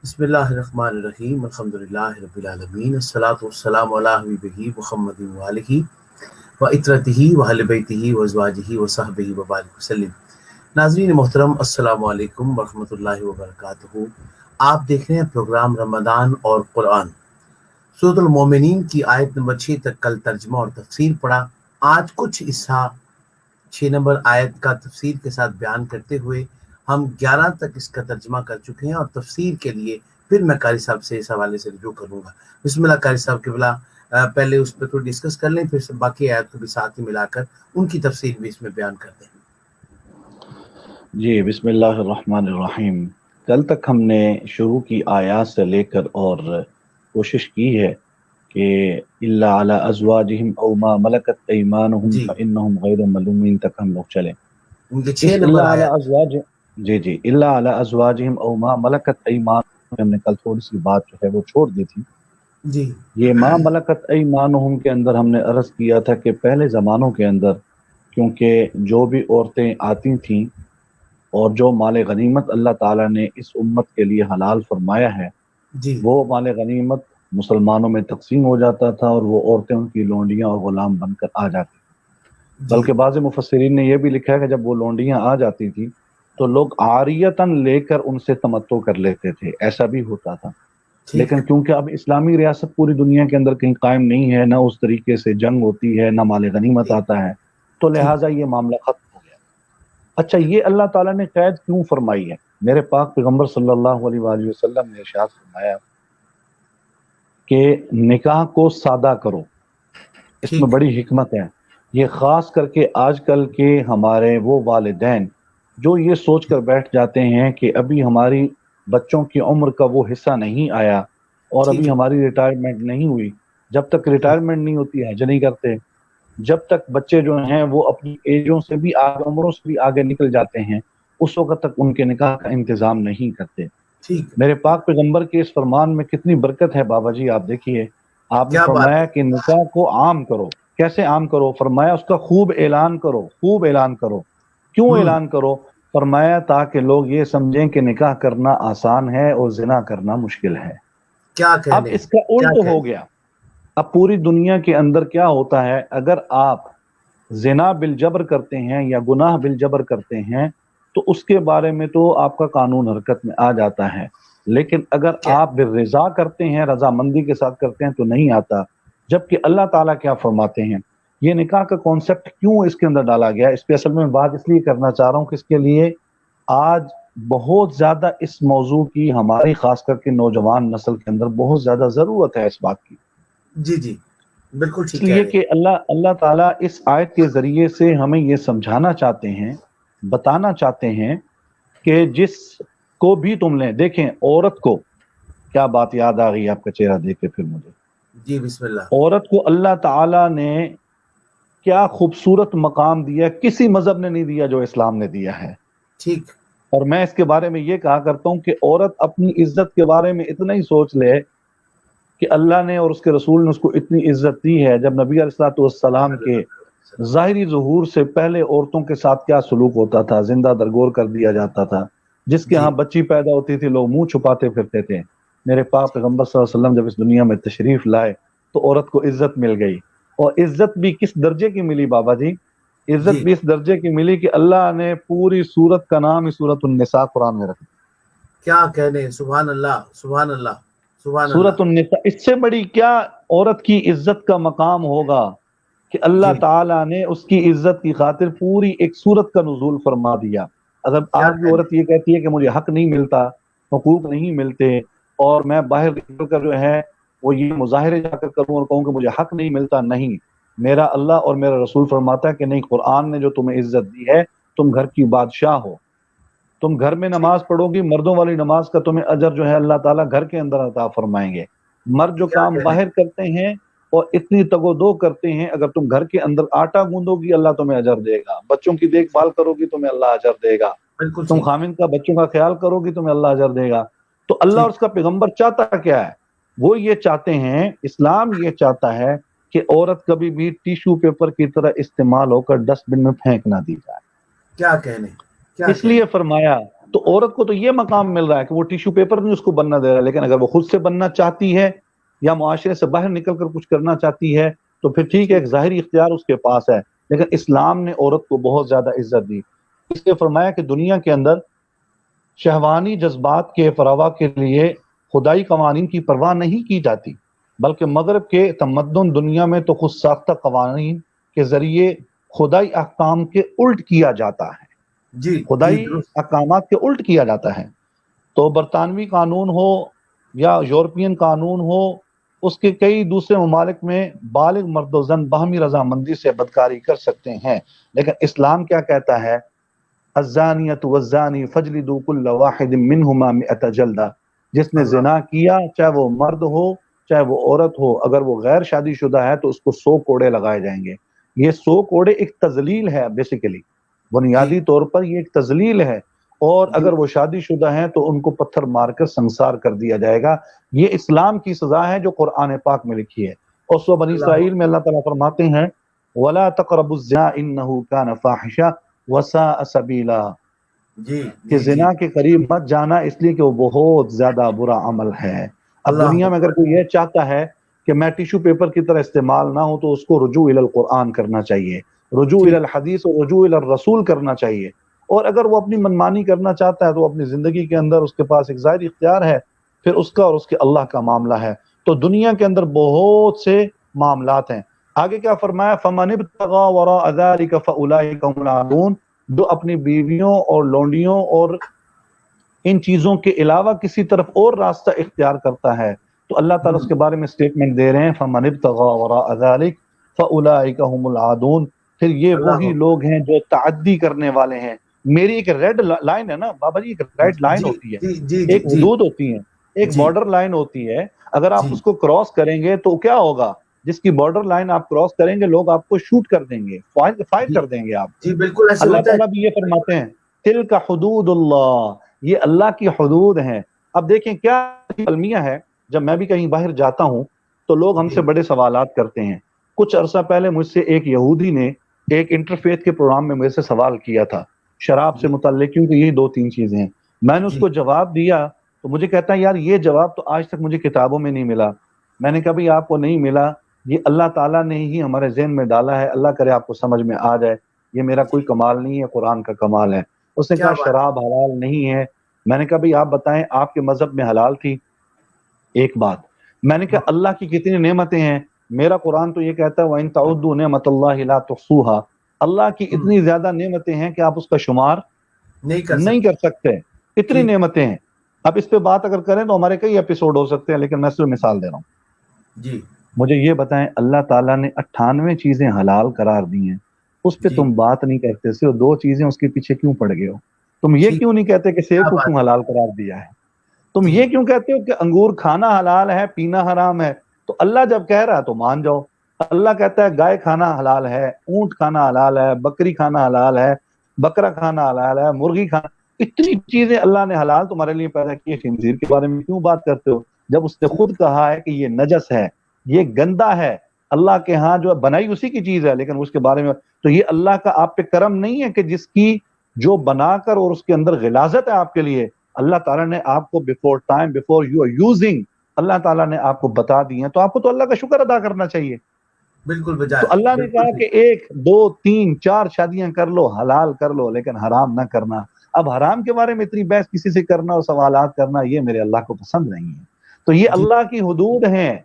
بسم اللہ الرحمن الرحیم الحمدللہ رب العالمین الصلاۃ والسلام علی حبیبہ محمد وآلہ وعترتہ وأہل بیتہ وازواجہ وصحبہ وبارک وسلم۔ ناظرین محترم، السلام علیکم ورحمۃ اللہ وبرکاتہ۔ آپ دیکھ رہے ہیں پروگرام رمضان اور قرآن۔ سورۃ المومنین کی آیت نمبر 6 تک کل ترجمہ اور تفسیر پڑھا۔ آج کچھ حصہ 6 نمبر آیت کا تفسیر کے ساتھ بیان کرتے ہوئے ہم 11 تک اس کا ترجمہ کر چکے ہیں، اور تفسیر کے لیے پھر میں قاری صاحب سے اس حوالے سے رجوع کروں گا۔ بسم اللہ قاری صاحب کے بلا پہلے اس پہ تھوڑی ڈسکس کر لیں، پھر باقی آیات کو بھی ساتھ ہی ملا کر ان کی تفسیر بھی اس میں بیان کر دیں۔ جی بسم اللہ الرحمن الرحیم۔ کل تک ہم نے شروع کی آیات سے لے کر اور کوشش کی ہے کہ الا علی ازواجہم او ما ملکت ایمانہم فانہم غیر ملومین تک ہم لوگ چلیں۔ ان کے 6 نمبر الا علی آیات ازواج جی الا علی ازواجہم او ما ملکت ایمانہم، ہم نے کل تھوڑی سی بات جو ہے وہ چھوڑ دی تھی۔ جی یہ ما ملکت ایمانہم کے اندر ہم نے عرض کیا تھا کہ پہلے زمانوں کے اندر کیونکہ جو بھی عورتیں آتی تھیں اور جو مال غنیمت اللہ تعالیٰ نے اس امت کے لیے حلال فرمایا ہے، جی وہ مال غنیمت مسلمانوں میں تقسیم ہو جاتا تھا اور وہ عورتیں ان کی لونڈیاں اور غلام بن کر آ جاتی تھیں۔ بلکہ بعض مفسرین نے یہ بھی لکھا ہے کہ جب وہ لونڈیاں آ جاتی تھیں تو لوگ عاریتاً لے کر ان سے تمتع کر لیتے تھے، ایسا بھی ہوتا تھا۔ لیکن کیونکہ اب اسلامی ریاست پوری دنیا کے اندر کہیں قائم نہیں ہے، نہ اس طریقے سے جنگ ہوتی ہے، نہ مال غنیمت آتا ہے، تو لہٰذا یہ معاملہ ختم ہو گیا۔ اچھا، یہ اللہ تعالیٰ نے قید کیوں فرمائی ہے؟ میرے پاک پیغمبر صلی اللہ علیہ وآلہ وسلم نے ارشاد فرمایا کہ نکاح کو سادہ کرو، اس میں بڑی حکمت ہے۔ یہ خاص کر کے آج کل کے ہمارے وہ والدین جو یہ سوچ کر بیٹھ جاتے ہیں کہ ابھی ہماری بچوں کی عمر کا وہ حصہ نہیں آیا اور ابھی ہماری ریٹائرمنٹ نہیں ہوئی، جب تک ریٹائرمنٹ نہیں ہوتی حج نہیں کرتے، جب تک بچے جو ہیں وہ اپنی ایجوں سے بھی آگے، عمروں سے بھی آگے نکل جاتے ہیں، اس وقت تک ان کے نکاح کا انتظام نہیں کرتے۔ میرے پاک پیغمبر کے اس فرمان میں کتنی برکت ہے بابا جی، آپ دیکھیے، آپ نے فرمایا کہ نکاح کو عام کرو۔ کیسے عام کرو؟ فرمایا اس کا خوب اعلان کرو، خوب اعلان کرو۔ کیوں اعلان کرو؟ فرمایا تاکہ لوگ یہ سمجھیں کہ نکاح کرنا آسان ہے اور زنا کرنا مشکل ہے۔ اب اس کا الٹ ہو گیا۔ اب پوری دنیا کے اندر کیا ہوتا ہے، اگر آپ زنا بالجبر کرتے ہیں یا گناہ بالجبر کرتے ہیں تو اس کے بارے میں تو آپ کا قانون حرکت میں آ جاتا ہے، لیکن اگر آپ بالرضا کرتے ہیں، رضامندی کے ساتھ کرتے ہیں تو نہیں آتا۔ جبکہ اللہ تعالیٰ کیا فرماتے ہیں، یہ نکاح کا کانسیپٹ کیوں اس کے اندر ڈالا گیا، اس پہ اصل میں بات اس لیے کرنا چاہ رہا ہوں کہ اس کے لیے آج بہت زیادہ اس موضوع کی ہماری خاص کر کے نوجوان نسل کے اندر بہت زیادہ ضرورت ہے اس بات کی۔ جی بالکل اس لیے کہ اللہ تعالیٰ اس آیت کے ذریعے سے ہمیں یہ سمجھانا چاہتے ہیں، بتانا چاہتے ہیں کہ جس کو بھی تم لیں، دیکھیں عورت کو، کیا بات یاد آ گئی آپ کا چہرہ دیکھ کے پھر مجھے؟ جی بسم اللہ۔ عورت کو اللہ تعالیٰ نے کیا خوبصورت مقام دیا، کسی مذہب نے نہیں دیا جو اسلام نے دیا ہے۔ ٹھیک۔ اور میں اس کے بارے میں یہ کہا کرتا ہوں کہ عورت اپنی عزت کے بارے میں اتنا ہی سوچ لے کہ اللہ نے اور اس کے رسول نے اس کو اتنی عزت دی ہے۔ جب نبی علیہ الصلوۃ والسلام کے ظاہری ظہور سے پہلے عورتوں کے ساتھ کیا سلوک ہوتا تھا، زندہ درگور کر دیا جاتا تھا، جس کے ہاں بچی پیدا ہوتی تھی لوگ منہ چھپاتے پھرتے تھے۔ میرے پاک پیغمبر صلی اللہ علیہ وسلم جب اس دنیا میں تشریف لائے تو عورت کو عزت مل گئی، اور عزت بھی کس درجے کی ملی بابا جی؟ عزت بھی اس درجے کی ملی کہ اللہ نے پوری سورت کا نام ہی سورۃ النساء قرآن میں رکھ دیا۔ کیا کہنے، سبحان اللہ سبحان اللہ سبحان اللہ۔ سورۃ النساء، اس سے بڑی کیا عورت کی عزت کا مقام ہوگا کہ اللہ تعالیٰ نے اس کی عزت کی خاطر پوری ایک سورت کا نزول فرما دیا۔ اگر آج بھی عورت یہ کہتی ہے کہ مجھے حق نہیں ملتا، حقوق نہیں ملتے، اور میں باہر نکل کر جو ہے وہ یہ مظاہرے جا کر کروں اور کہوں کہ مجھے حق نہیں ملتا، نہیں، میرا اللہ اور میرا رسول فرماتا ہے کہ نہیں، قرآن نے جو تمہیں عزت دی ہے، تم گھر کی بادشاہ ہو، تم گھر میں نماز پڑھو گی، مردوں والی نماز کا تمہیں اجر جو ہے اللہ تعالیٰ گھر کے اندر عطا فرمائیں گے۔ مرد جو کام باہر کرتے ہیں اور اتنی تگ و دو کرتے ہیں، اگر تم گھر کے اندر آٹا گوندو گی اللہ تمہیں اجر دے گا، بچوں کی دیکھ بھال کرو گی تمہیں اللہ اجر دے گا، تم خامن کا بچوں کا خیال کرو گی تمہیں اللہ اجر دے گا۔ تو اللہ اور اس کا پیغمبر چاہتا کیا ہے؟ وہ یہ چاہتے ہیں، اسلام یہ چاہتا ہے کہ عورت کبھی بھی ٹیشو پیپر کی طرح استعمال ہو کر ڈسٹ بن میں پھینک نہ دی جائے۔ کیا کہنے، اس لیے فرمایا تو عورت کو تو یہ مقام مل رہا ہے کہ وہ ٹیشو پیپر نہیں اس کو بننا دے رہا ہے، لیکن اگر وہ خود سے بننا چاہتی ہے یا معاشرے سے باہر نکل کر کچھ کرنا چاہتی ہے تو پھر ٹھیک ہے، ایک ظاہری اختیار اس کے پاس ہے، لیکن اسلام نے عورت کو بہت زیادہ عزت دی، اس لیے فرمایا کہ دنیا کے اندر شہوانی جذبات کے فراوا کے لیے خدائی قوانین کی پرواہ نہیں کی جاتی، بلکہ مغرب کے تمدن دنیا میں تو خود ساختہ قوانین کے ذریعے خدائی احکام کے الٹ کیا جاتا ہے، جی خدائی درست. احکامات کے الٹ کیا جاتا ہے۔ تو برطانوی قانون ہو یا یورپین قانون ہو، اس کے کئی دوسرے ممالک میں بالغ مرد و زن باہمی رضامندی سے بدکاری کر سکتے ہیں، لیکن اسلام کیا کہتا ہے؟ الزانیۃ والزانی فجلدوا کل واحد منہما مئۃ جلدہ، جس نے زنا کیا چاہے وہ مرد ہو چاہے وہ عورت ہو، اگر وہ غیر شادی شدہ ہے تو اس کو 100 کوڑے لگائے جائیں گے۔ یہ 100 کوڑے ایک تذلیل ہے، بیسیکلی بنیادی طور پر یہ ایک تذلیل ہے، اور اگر وہ شادی شدہ ہیں تو ان کو پتھر مار کر سنسار کر دیا جائے گا۔ یہ اسلام کی سزا ہے جو قرآن پاک میں لکھی ہے۔ اور سورہ بنی اسرائیل میں اللہ تعالیٰ فرماتے ہیں وَلَا تَقْرَبُوا الزِّنَا إِنَّهُ كَانَ فَاحِشَةً وَسَاءَ سَبِيلًا، کہ زنا کے قریب مت جانا، اس لیے کہ وہ بہت زیادہ برا عمل ہے۔ اب دنیا میں اگر کوئی یہ چاہتا ہے کہ میں ٹیشو پیپر کی طرح استعمال نہ ہوں تو اس کو رجوع الی القرآن کرنا چاہیے، رجوع الی الحدیث اور رجوع الی الرسول کرنا چاہیے، اور اگر وہ اپنی منمانی کرنا چاہتا ہے تو اپنی زندگی کے اندر اس کے پاس ایک ظاہری اختیار ہے، پھر اس کا اور اس کے اللہ کا معاملہ ہے۔ تو دنیا کے اندر بہت سے معاملات ہیں۔ آگے کیا فرمایا؟ فَمَنِ ابْتَغَىٰ وَرَاءَ ذَٰلِكَ فَأُولَٰئِكَ هُمُ الْعَادُونَ، جو اپنی بیویوں اور لونڈیوں اور ان چیزوں کے علاوہ کسی طرف اور راستہ اختیار کرتا ہے تو اللہ تعالیٰ اس کے بارے میں سٹیٹمنٹ دے رہے ہیں فَمَنِ ابْتَغَىٰ وَرَاءَ ذَٰلِكَ فَأُولَٰئِكَ هُمُ الْعَادُونَ، پھر یہ وہی لوگ ہیں جو تعدی کرنے والے ہیں۔ میری ایک ریڈ لائن ہے نا بابا جی، ایک ریڈ لائن ہوتی ہے، ایک حدود ہوتی ہے، ایک بارڈر لائن ہوتی ہے، اگر آپ اس کو کراس کریں گے تو کیا ہوگا؟ جس کی بارڈر لائن آپ کراس کریں گے لوگ آپ کو شوٹ کر دیں گے، فائر کر دیں گے آپ۔ جی بالکل ایسے اللہ ہوتا ہے۔ تعالیٰ بھی یہ فرماتے ہیں تلک حدود اللہ، یہ اللہ کی حدود ہیں۔ اب دیکھیں کیا المیہ ہے، جب میں بھی کہیں باہر جاتا ہوں تو لوگ ہم سے بڑے سوالات کرتے ہیں۔ کچھ عرصہ پہلے مجھ سے ایک یہودی نے ایک انٹرفیتھ کے پروگرام میں مجھ سے سوال کیا تھا شراب سے متعلق، کیونکہ یہی 2-3 چیزیں ہیں۔ میں نے اس کو جواب دیا تو مجھے کہتا ہے یار یہ جواب تو آج تک مجھے کتابوں میں نہیں ملا۔ میں نے کہا بھئی آپ کو نہیں ملا، یہ اللہ تعالیٰ نے ہی ہمارے ذہن میں ڈالا ہے، اللہ کرے آپ کو سمجھ میں آ جائے، یہ میرا کوئی کمال نہیں ہے، قرآن کا کمال ہے۔ اس نے کہا شراب حلال نہیں ہے۔ میں نے کہا بھئی آپ بتائیں آپ کے مذہب میں حلال تھی؟ ایک بات۔ میں نے کہا اللہ کی کتنی نعمتیں ہیں، میرا قرآن تو یہ کہتا ہے وَإِن تَعُدُّوا نِعْمَتَ اللَّهِ لَا تُحْصُوهَا، اللہ کی اتنی زیادہ نعمتیں ہیں کہ آپ اس کا شمار نہیں کر سکتے، اتنی نعمتیں ہیں۔ اب اس پہ بات اگر کریں تو ہمارے کئی ایپیسوڈ ہو سکتے ہیں، لیکن میں صرف مثال دے رہا ہوں۔ جی مجھے یہ بتائیں اللہ تعالیٰ نے 98 چیزیں حلال قرار دی ہیں، اس پہ تم بات نہیں کرتے، صرف 2 چیزیں اس کے پیچھے کیوں پڑ گئے ہو؟ تم یہ کیوں نہیں کہتے کہ سیب کو کیوں حلال قرار دیا ہے؟ تم یہ کیوں کہتے ہو کہ انگور کھانا حلال ہے پینا حرام ہے؟ تو اللہ جب کہہ رہا ہے تو مان جاؤ۔ اللہ کہتا ہے گائے کھانا حلال ہے، اونٹ کھانا حلال ہے، بکری کھانا حلال ہے، بکرا کھانا حلال ہے، مرغی کھانا، اتنی چیزیں اللہ نے حلال تمہارے لیے پیدا کی ہے، خنزیر کے بارے میں کیوں بات کرتے ہو جب اس نے خود کہا ہے کہ یہ نجس ہے، یہ گندا ہے، اللہ کے ہاں جو بنائی اسی کی چیز ہے، لیکن اس کے بارے میں تو یہ اللہ کا آپ پہ کرم نہیں ہے کہ جس کی جو بنا کر اور اس کے اندر غلاظت ہے آپ کے لیے، اللہ تعالیٰ نے آپ کو before time before you are using اللہ تعالیٰ نے آپ کو بتا دی ہیں، تو آپ کو تو اللہ کا شکر ادا کرنا چاہیے۔ بالکل بجائے تو اللہ نے کہا کہ 1 2 3 4 شادیاں کر لو، حلال کر لو، لیکن حرام نہ کرنا۔ اب حرام کے بارے میں اتنی بحث کسی سے کرنا اور سوالات کرنا یہ میرے اللہ کو پسند نہیں ہے۔ تو یہ اللہ کی حدود ہیں،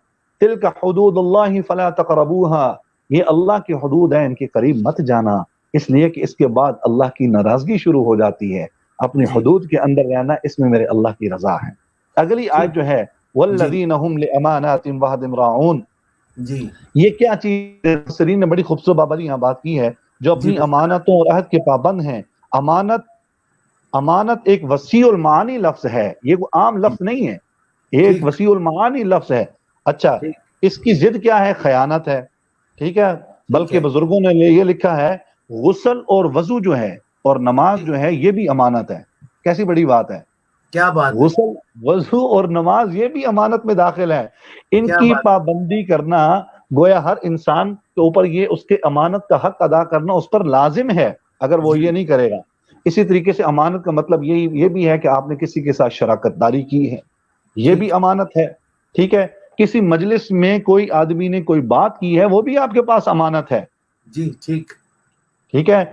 تلک حدود اللہ فلا تقربوها، یہ اللہ کی حدود ہیں، ان کے قریب مت جانا، اس لیے کہ اس کے بعد اللہ کی ناراضگی شروع ہو جاتی ہے۔ اپنی حدود کے اندر رہنا، اس میں میرے اللہ کی رضا ہے۔ اگلی آیت جو ہے والذین هم لامانات وعهد راعون، جی یہ کیا چیز ہے؟ مفسرین نے بڑی خوبصورت بابا جی یہاں بات کی ہے، جو اپنی امانتوں اور عہد کے پابند ہیں۔ امانت ایک وسیع المعانی لفظ ہے، یہ کوئی عام لفظ نہیں ہے، ایک وسیع المعانی لفظ ہے۔ اچھا اس کی ضد کیا ہے؟ خیانت ہے، ٹھیک ہے، بلکہ بزرگوں نے یہ لکھا ہے غسل اور وضو جو ہے اور نماز جو ہے یہ بھی امانت ہے۔ کیسی بڑی بات ہے، کیا بات، غسل وضو اور نماز یہ بھی امانت میں داخل ہے۔ ان کی پابندی کرنا گویا ہر انسان کے اوپر یہ اس کے امانت کا حق ادا کرنا اس پر لازم ہے، اگر وہ یہ نہیں کرے گا۔ اسی طریقے سے امانت کا مطلب یہ بھی ہے کہ آپ نے کسی کے ساتھ شراکت داری کی ہے، یہ بھی امانت ہے، ٹھیک ہے. کسی مجلس میں کوئی آدمی نے کوئی بات کی ہے، وہ بھی آپ کے پاس امانت ہے. جی ٹھیک. ٹھیک ہے.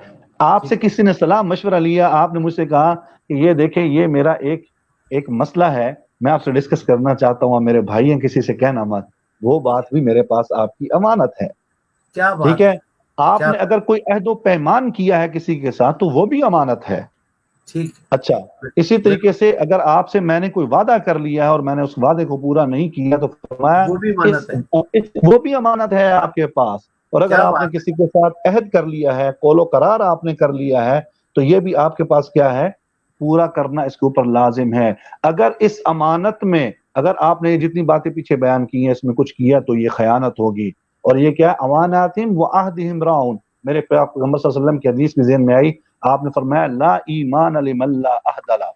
آپ سے کسی نے صلاح مشورہ لیا، آپ نے مجھ سے کہا کہ یہ دیکھیں یہ میرا ایک مسئلہ ہے، میں آپ سے ڈسکس کرنا چاہتا ہوں، میرے بھائی ہیں، کسی سے کہنا مت. وہ بات بھی میرے پاس آپ کی امانت ہے. کیا بات ٹھیک ہے. آپ کیا نے اگر کوئی عہد و پیمان کیا ہے کسی کے ساتھ تو وہ بھی امانت ہے. ٹھیک. اچھا، اسی طریقے سے اگر آپ سے میں نے کوئی وعدہ کر لیا ہے اور میں نے اس وعدے کو پورا نہیں کیا تو فرمایا وہ بھی امانت ہے. وہ بھی امانت ہے آپ کے پاس. اور اگر کیا آپ نے بات کسی کے ساتھ عہد کر لیا ہے، قول و قرار آپ نے کر لیا ہے، تو یہ بھی آپ کے پاس کیا ہے، پورا کرنا اس کے اوپر لازم ہے. اگر اس امانت میں اگر آپ نے جتنی باتیں پیچھے بیان کی ہیں اس میں کچھ کیا تو یہ خیانت ہوگی. اور یہ کیا اماناتہم وعہدہم راؤن، میرے پیغمبر صلی اللہ علیہ وسلم کی حدیث بھی ذہن میں آئی. آپ نے فرمایا لا ایمان لمن لا عہد له،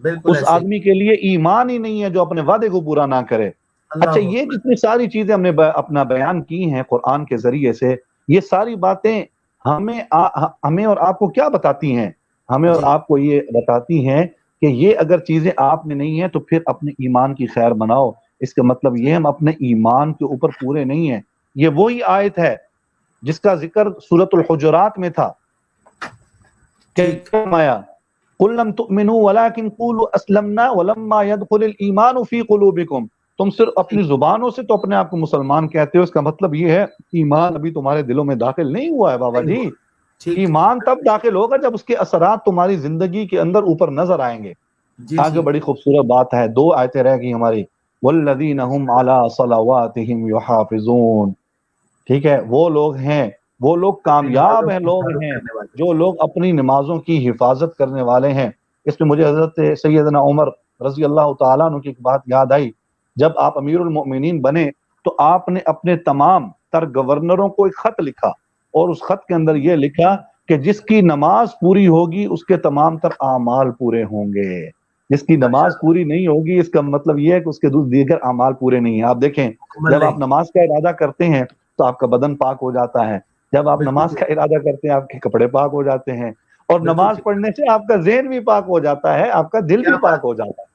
بالکل اس ایسے آدمی کے لیے ایمان ہی نہیں ہے جو اپنے وعدے کو پورا نہ کرے. اچھا، یہ جتنی ساری چیزیں ہم نے اپنا بیان کی ہیں قرآن کے ذریعے سے، یہ ساری باتیں ہمیں اور آپ کو کیا بتاتی ہیں؟ ہمیں اور آپ کو یہ بتاتی ہیں کہ یہ اگر چیزیں آپ میں نہیں ہیں تو پھر اپنے ایمان کی خیر بناؤ. اس کا مطلب یہ ہم اپنے ایمان کے اوپر پورے نہیں ہیں. یہ وہی آیت ہے جس کا ذکر سورۃ الحجرات میں تھا. قُلْ لَمْ تُؤْمِنُوا وَلَكِنْ قُولُوا أَسْلَمْنَا وَلَمَّا يَدْخُلِ الْإِيمَانُ فِي قُلُوبِكُمْ. تم صرف اپنی زبانوں سے تو اپنے آپ کو مسلمان کہتے ہو، اس کا مطلب یہ ہے ایمان ابھی تمہارے دلوں میں داخل نہیں ہوا ہے بابا جی. ایمان تب داخل ہوگا جب اس کے اثرات تمہاری زندگی کے اندر اوپر نظر آئیں گے. آگے بڑی خوبصورت بات ہے، 2 آیتیں رہ گئی ہماری. وَالَّذِينَ هُمْ عَلَىٰ صَلَوَاتِهِمْ يُحَافِظُونَ. ٹھیک ہے، وہ لوگ ہیں، وہ لوگ کامیاب ہیں، لوگ ہیں جو لوگ اپنی نمازوں کی حفاظت کرنے والے ہیں. اس میں مجھے حضرت سیدنا عمر رضی اللہ تعالیٰ عنہ کی ایک بات یاد آئی. جب آپ امیر المؤمنین بنے تو آپ نے اپنے تمام تر گورنروں کو ایک خط لکھا اور اس خط کے اندر یہ لکھا کہ جس کی نماز پوری ہوگی اس کے تمام تر اعمال پورے ہوں گے. جس کی نماز پوری نہیں ہوگی اس کا مطلب یہ ہے کہ اس کے دیگر اعمال پورے نہیں ہیں. آپ دیکھیں جب آپ نماز کا ارادہ کرتے ہیں تو آپ کا بدن پاک ہو جاتا ہے. جب آپ نماز کا ارادہ کرتے ہیں آپ کے کپڑے پاک ہو جاتے ہیں. اور نماز پڑھنے سے آپ کا ذہن بھی پاک ہو جاتا ہے، آپ کا دل بھی پاک ہو جاتا ہے.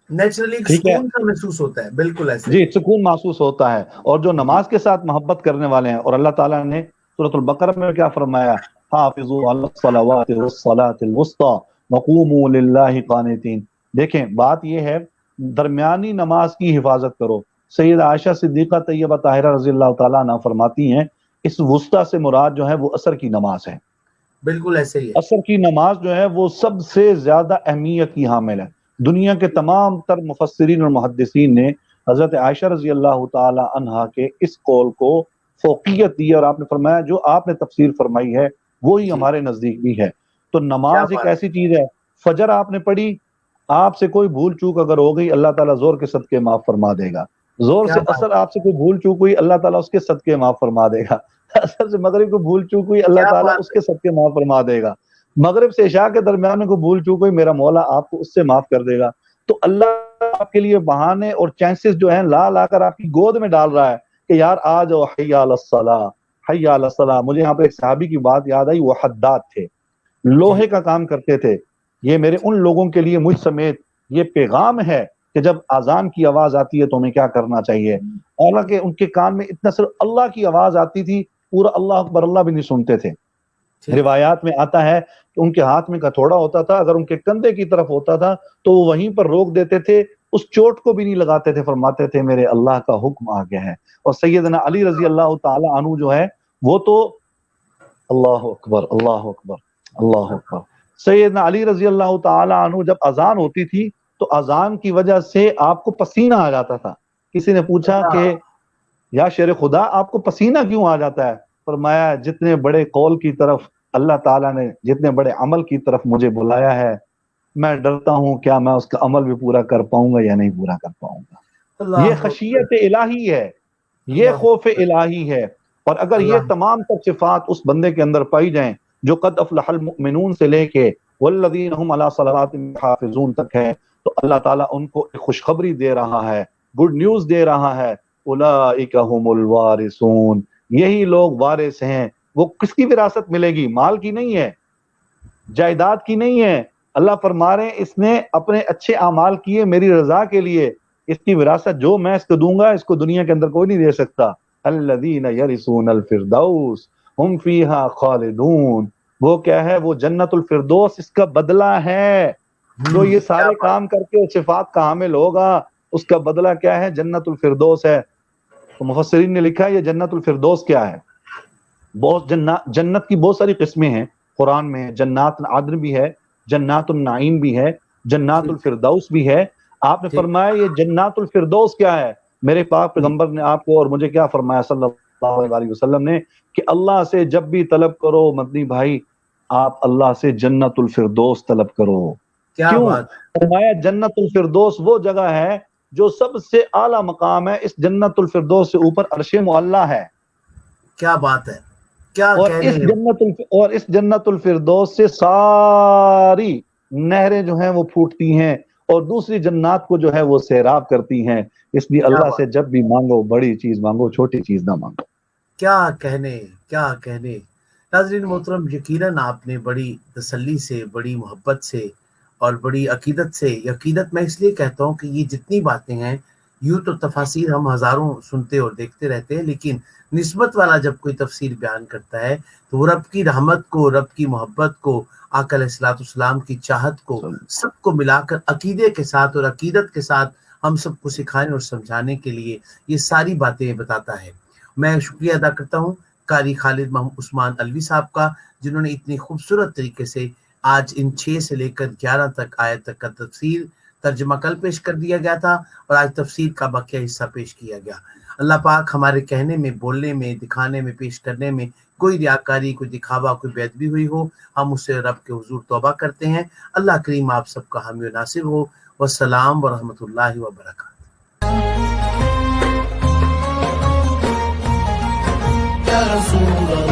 نیچرلی سکون کا محسوس ہوتا ہے. بالکل ایسے جی، سکون محسوس ہوتا ہے. اور جو نماز کے ساتھ محبت کرنے والے ہیں، اور اللہ تعالیٰ نے سورۃ البقرہ میں کیا فرمایا، حافظوا علی الصلوات والصلاۃ الوسطی وقوموا للہ قانتین. دیکھیں بات یہ ہے درمیانی نماز کی حفاظت کرو. سید عائشہ صدیقہ طیبہ طاہرہ رضی اللہ تعالیٰ عنہ فرماتی ہیں اس وسطی سے مراد جو ہے وہ عصر کی نماز ہے. بالکل ایسے ہی ہے. عصر کی نماز جو ہے وہ سب سے زیادہ اہمیت کی حامل ہے. دنیا کے تمام تر مفسرین اور محدثین نے حضرت عائشہ رضی اللہ تعالی عنہا کے اس قول کو فوقیت دی اور آپ نے فرمایا جو آپ نے تفسیر فرمائی ہے وہی ہمارے نزدیک بھی ہے. تو نماز ایک ایسی چیز ہے، فجر آپ نے پڑھی، آپ سے کوئی بھول چوک اگر ہو گئی اللہ تعالیٰ زور کے صدقے معاف فرما دے گا. زور سے اثر آپ سے کوئی بھول چوک ہوئی اللہ تعالیٰ اس کے صدقے معاف فرما دے گا. اثر سے مغرب کو بھول چوک ہوئی اللہ تعالیٰ اس کے صدقے معاف فرما دے گا. مغرب سے عشاء کے درمیان میں کوئی بھول چوک ہوئی میرا مولا آپ کو اس سے معاف کر دے گا. تو اللہ آپ کے لیے بہانے اور چانسز جو ہیں لا کر آپ کی گود میں ڈال رہا ہے کہ یار آ جاؤ، حی علی الصلاۃ، حی علی الصلاۃ. مجھے یہاں پہ ایک صحابی کی بات یاد آئی، وہ حداد تھے، لوہے کا کام کرتے تھے. یہ میرے ان لوگوں کے لیے مجھ سمیت یہ پیغام ہے کہ جب اذان کی آواز آتی ہے تو ہمیں کیا کرنا چاہیے. حالانکہ ان کے کان میں اتنا صرف اللہ کی آواز آتی تھی، پورا اللہ اکبر اللہ بھی نہیں سنتے تھے. روایات میں آتا ہے کہ ان کے ہاتھ میں ہتھوڑا ہوتا تھا، اگر ان کے کندھے کی طرف ہوتا تھا تو وہ وہیں پر روک دیتے تھے، اس چوٹ کو بھی نہیں لگاتے تھے. فرماتے تھے میرے اللہ کا حکم آ گیا ہے. اور سیدنا علی رضی اللہ تعالی عنہ جو ہے وہ تو اللہ اکبر اللہ اکبر اللہ اکبر. سیدنا علی رضی اللہ تعالی عنہ جب اذان ہوتی تھی تو اذان کی وجہ سے آپ کو پسینہ آ جاتا تھا. کسی نے پوچھا کہ یا شیر خدا آپ کو پسینہ کیوں آ جاتا ہے؟ فرمایا جتنے بڑے قول کی طرف اللہ تعالیٰ نے جتنے بڑے عمل کی طرف مجھے بلایا ہے میں ڈرتا ہوں کیا میں اس کا عمل بھی پورا کر پاؤں گا یا نہیں پورا کر پاؤں گا. یہ خشیت الہی ہے، یہ خوف الہی ہے. اور اگر یہ تمام تر صفات اس بندے کے اندر پائی جائیں جو قد افلح المؤمنون سے لے کے والذین هم علی صلواتهم حافظون تک ہے تو اللہ تعالیٰ ان کو ایک خوشخبری دے رہا ہے، گڈ نیوز دے رہا ہے. اولئک هم الوارثون، یہی لوگ وارث ہیں. وہ کس کی وراثت ملے گی؟ مال کی نہیں ہے، جائیداد کی نہیں ہے. اللہ فرما رہے ہیں اس نے اپنے اچھے اعمال کیے میری رضا کے لیے, اس کی وراثت جو میں اس کو دوں گا اس کو دنیا کے اندر کوئی نہیں دے سکتا. الذین یرثون الفردوس ہم فیہا خالدون, وہ کیا ہے, وہ جنت الفردوس اس کا بدلہ ہے. جو یہ سارے کام کر کے صفات کا حامل ہوگا اس کا بدلہ کیا ہے, جنت الفردوس ہے. تو مفسرین نے لکھا ہے یہ جنت الفردوس کیا ہے. بہت جنت کی بہت ساری قسمیں ہیں قرآن میں. جنات العدن بھی ہے, جنات النعیم بھی ہے, جنات الفردوس بھی ہے. آپ نے فرمایا یہ جنات الفردوس کیا ہے. میرے پاک پیغمبر نے آپ کو اور مجھے کیا فرمایا صلی اللہ علیہ وسلم نے کہ اللہ سے جب بھی طلب کرو مدنی بھائی آپ اللہ سے جنت الفردوس طلب کرو. کیوں؟ فرمایا جنت الفردوس وہ جگہ ہے جو سب سے اعلیٰ مقام ہے. اس جنت الفردوس سے اوپر عرش معلیٰ ہے. کیا بات ہے, کیا اور اس جنت الفردوس سے ساری نہریں جو ہیں وہ پھوٹتی ہیں اور دوسری جنات کو جو ہے وہ سیراب کرتی ہیں. اس لیے اللہ سے جب بھی مانگو بڑی چیز مانگو, چھوٹی چیز نہ مانگو. کیا کہنے, کیا کہنے. ناظرین محترم, یقیناً آپ نے بڑی تسلی سے, بڑی محبت سے اور بڑی عقیدت سے, عقیدت میں اس لیے کہتا ہوں کہ یہ جتنی باتیں ہیں یوں تو تفاسیر ہم ہزاروں سنتے اور دیکھتے رہتے ہیں, لیکن نسبت والا جب کوئی تفسیر بیان کرتا ہے تو وہ رب کی رحمت کو, رب کی محبت کو, آقا علیہ الصلوۃ والسلام کی چاہت کو, سب کو ملا کر عقیدے کے ساتھ اور عقیدت کے ساتھ ہم سب کو سکھانے اور سمجھانے کے لیے یہ ساری باتیں بتاتا ہے. میں شکریہ ادا کرتا ہوں قاری خالد محمد عثمان علوی صاحب کا, جنہوں نے اتنی خوبصورت طریقے سے آج ان 6 سے لے کر 11 تک آیت تک کا تفسیر ترجمہ کل پیش کر دیا گیا تھا اور آج تفسیر کا باقیہ حصہ پیش کیا گیا. اللہ پاک ہمارے کہنے میں, بولنے میں, دکھانے میں, پیش کرنے میں کوئی ریاکاری, کوئی دکھاوا, کوئی بے ادبی ہوئی ہو, ہم اس سے رب کے حضور توبہ کرتے ہیں. اللہ کریم آپ سب کا حامی و ناصر ہو. والسلام ورحمۃ اللہ وبرکاتہ. یا رسول